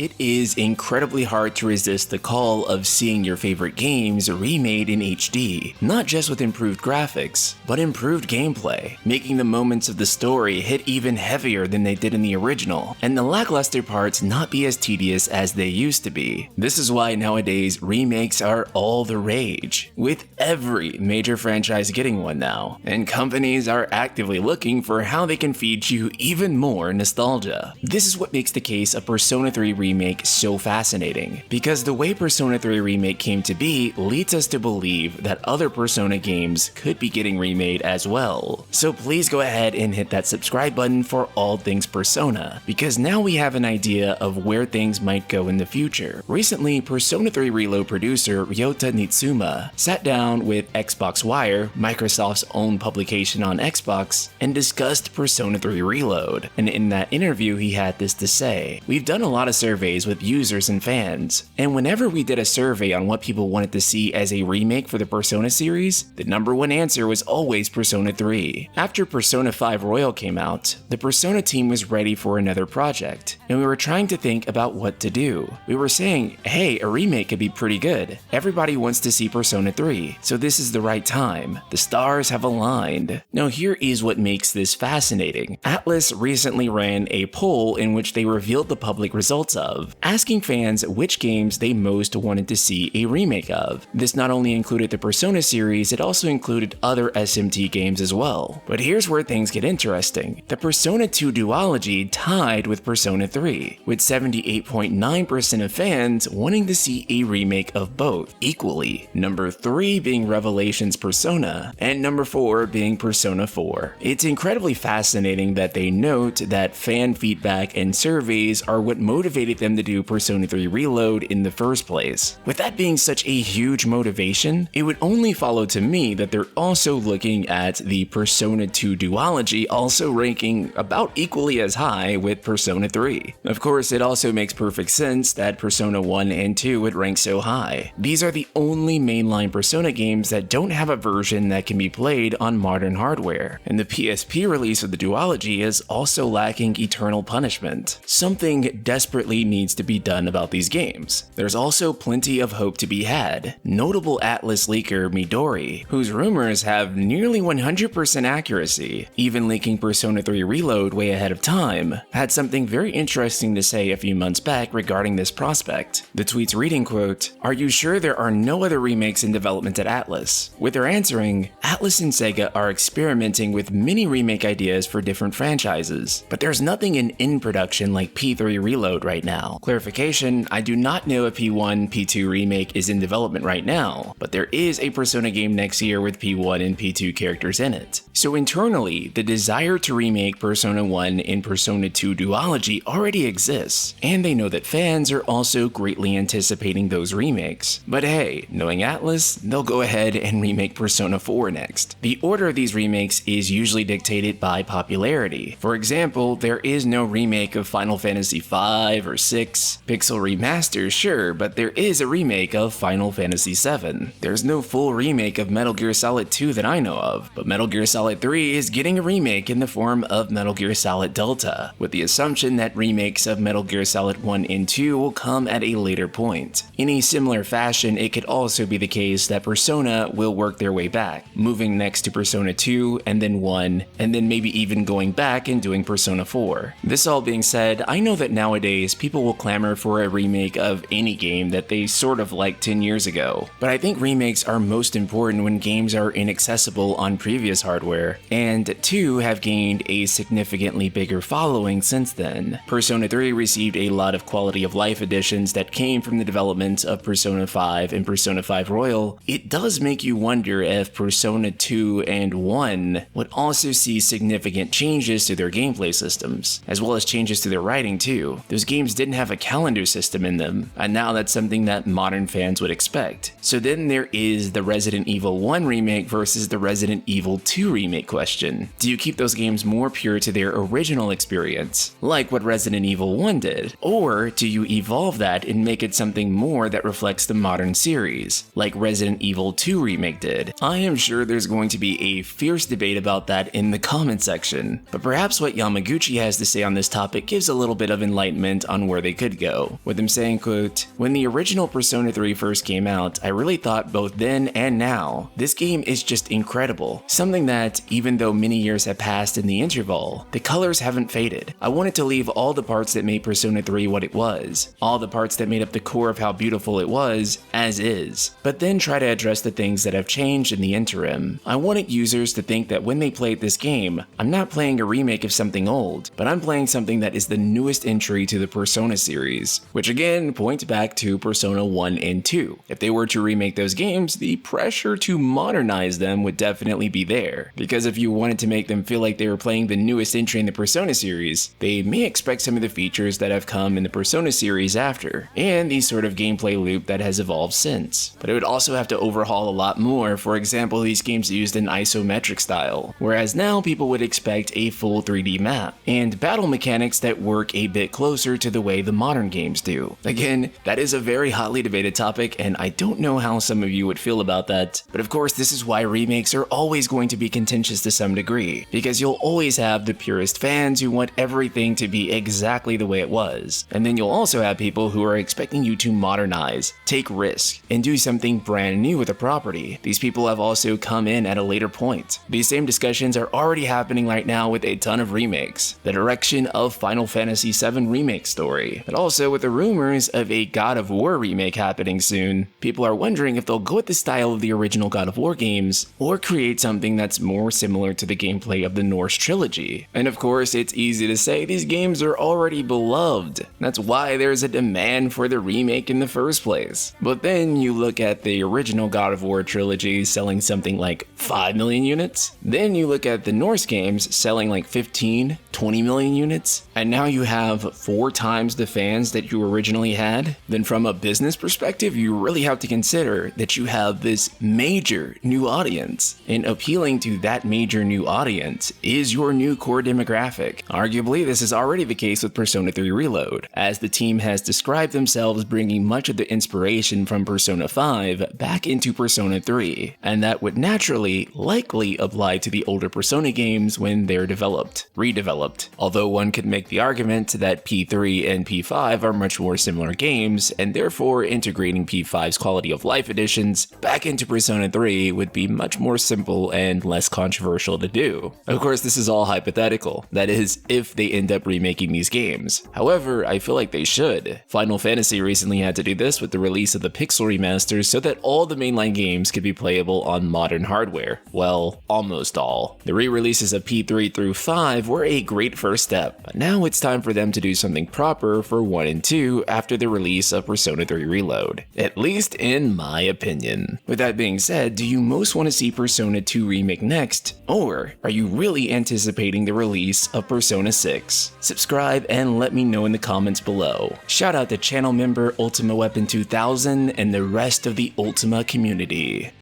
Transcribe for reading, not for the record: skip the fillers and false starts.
It is incredibly hard to resist the call of seeing your favorite games remade in HD, not just with improved graphics, but improved gameplay, making the moments of the story hit even heavier than they did in the original, and the lackluster parts not be as tedious as they used to be. This is why nowadays remakes are all the rage, with every major franchise getting one now, and companies are actively looking for how they can feed you even more nostalgia. This is what makes the case of Persona 3 Remake so fascinating, because the way Persona 3 Remake came to be leads us to believe that other Persona games could be getting remade as well. So please go ahead and hit that subscribe button for all things Persona, because now we have an idea of where things might go in the future. Recently, Persona 3 Reload producer Ryota Nitsuma sat down with Xbox Wire, Microsoft's own publication on Xbox, and discussed Persona 3 Reload. And in that interview, he had this to say: "We've done a lot of surveys with users and fans, and whenever we did a survey on what people wanted to see as a remake for the Persona series, the #1 answer was always Persona 3. After Persona 5 Royal came out, the Persona team was ready for another project, and we were trying to think about what to do. We were saying, hey, a remake could be pretty good. Everybody wants to see Persona 3, so this is the right time. The stars have aligned." Now here is what makes this fascinating. Atlus recently ran a poll in which they revealed the public results of, asking fans which games they most wanted to see a remake of. This not only included the Persona series, it also included other SMT games as well. But here's where things get interesting. The Persona 2 duology tied with Persona 3, with 78.9% of fans wanting to see a remake of both equally, number 3 being Revelations Persona, and number 4 being Persona 4. It's incredibly fascinating that they note that fan feedback and surveys are what motivated them to do Persona 3 Reload in the first place. With that being such a huge motivation, it would only follow to me that they're also looking at the Persona 2 duology also ranking about equally as high with Persona 3. Of course, it also makes perfect sense that Persona 1 and 2 would rank so high. These are the only mainline Persona games that don't have a version that can be played on modern hardware, and the PSP release of the duology is also lacking Eternal Punishment. Something desperately needs to be done about these games. There's also plenty of hope to be had. Notable Atlus leaker Midori, whose rumors have nearly 100% accuracy, even leaking Persona 3 Reload way ahead of time, had something very interesting to say a few months back regarding this prospect. The tweet's reading quote, "Are you sure there are no other remakes in development at Atlus?" With their answering, Atlus and Sega are experimenting with many remake ideas for different franchises, but there's nothing in production like P3 Reload right now. Clarification, I do not know if P1, P2 Remake is in development right now, but there is a Persona game next year with P1 and P2 characters in it. So internally, the desire to remake Persona 1 and Persona 2 duology already exists, and they know that fans are also greatly anticipating those remakes. But hey, knowing Atlus, they'll go ahead and remake Persona 4 next. The order of these remakes is usually dictated by popularity. For example, there is no remake of Final Fantasy 5 or 6. Pixel Remaster, sure, but there is a remake of Final Fantasy 7. There's no full remake of Metal Gear Solid 2 that I know of, but Metal Gear Solid 3 is getting a remake in the form of Metal Gear Solid Delta, with the assumption that remakes of Metal Gear Solid 1 and 2 will come at a later point. In a similar fashion, it could also be the case that Persona will work their way back, moving next to Persona 2 and then 1, and then maybe even going back and doing Persona 4. This all being said, I know that nowadays people will clamor for a remake of any game that they sort of liked 10 years ago, but I think remakes are most important when games are inaccessible on previous hardware, and 2 have gained a significantly bigger following since then. Persona 3 received a lot of quality of life additions that came from the development of Persona 5 and Persona 5 Royal. It does make you wonder if Persona 2 and 1 would also see significant changes to their gameplay systems, as well as changes to their writing too. Those games didn't have a calendar system in them, and now that's something that modern fans would expect. So then there is the Resident Evil 1 remake versus the Resident Evil 2 remake question. Do you keep those games more pure to their original experience, like what Resident Evil 1 did? Or do you evolve that and make it something more that reflects the modern series, like Resident Evil 2 Remake did? I am sure there's going to be a fierce debate about that in the comment section, but perhaps what Yamaguchi has to say on this topic gives a little bit of enlightenment on where they could go, with him saying, quote, "When the original Persona 3 first came out, I really thought both then and now, this game is just incredible. Something that, even though many years have passed in the interval, the colors haven't faded. I wanted to leave all the parts that made Persona 3 what it was, all the parts that made up the core of how beautiful it was, as is, but then try to address the things that have changed in the interim. I wanted users to think that when they played this game, I'm not playing a remake of something old, but I'm playing something that is the newest entry to the Persona series," which again points back to Persona 1 and 2. If they were to remake those games, the pressure to modernize them would definitely be there, because if you wanted to make them feel like they were playing the newest entry in the Persona series, they may expect some of the features that have come in the Persona series after, and the sort of gameplay loop that has evolved since. But it would also have to overhaul a lot more. For example, these games used an isometric style, whereas now people would expect a full 3D map, and battle mechanics that work a bit closer to the way the modern games do. Again, that is a very hotly debated topic, and I don't know how some of you would feel about that, but of course this is why remakes are always going to be contentious to some degree, because you'll always have the purist fans who want everything to be exactly the way it was, and then you'll also have people who are expecting you to modernize, take risks, and do something brand new with a property. These people have also come in at a later point. These same discussions are already happening right now with a ton of remakes. The direction of Final Fantasy VII Remake story, but also with the rumors of a God of War remake happening soon. People are wondering if they'll go with the style of the original God of War games, or create something that's more similar to the gameplay of the Norse trilogy. And of course, it's easy to say these games are already beloved. That's why there's a demand for the remake in the first place. But then you look at the original God of War trilogy selling something like 5 million units. Then you look at the Norse games selling like 15, 20 million units. And now you have 4 times the fans that you originally had. Then from a business perspective, you really have to consider that you have this major new audience. And appealing to that major new audience is your new core demographic. Arguably, this is already the case with Persona 3 Reload, as the team has described themselves bringing much of the inspiration from Persona 5 back into Persona 3, and that would naturally, likely apply to the older Persona games when they're redeveloped. Although one could make the argument that P3 and P5 are much more similar games, and therefore integrating P5's quality of life additions back into Persona 3 would be much more simple and less controversial to do. Of course, this is all hypothetical. That is, if they end up remaking these games. However, I feel like they should. Final Fantasy recently had to do this with the release of the Pixel remasters so that all the mainline games could be playable on modern hardware. Well, almost all. The re-releases of P3 through 5 were a great first step, but now it's time for them to do something proper for 1 and 2 after the release of Persona 3 Reload. At least in my opinion. With that being said, do you most want to see Persona 2 Remake next? Or are you really anticipating the release of Persona 6? Subscribe and let me know in the comments below. Shout out to channel member Ultima Weapon 2000 and the rest of the Ultima community.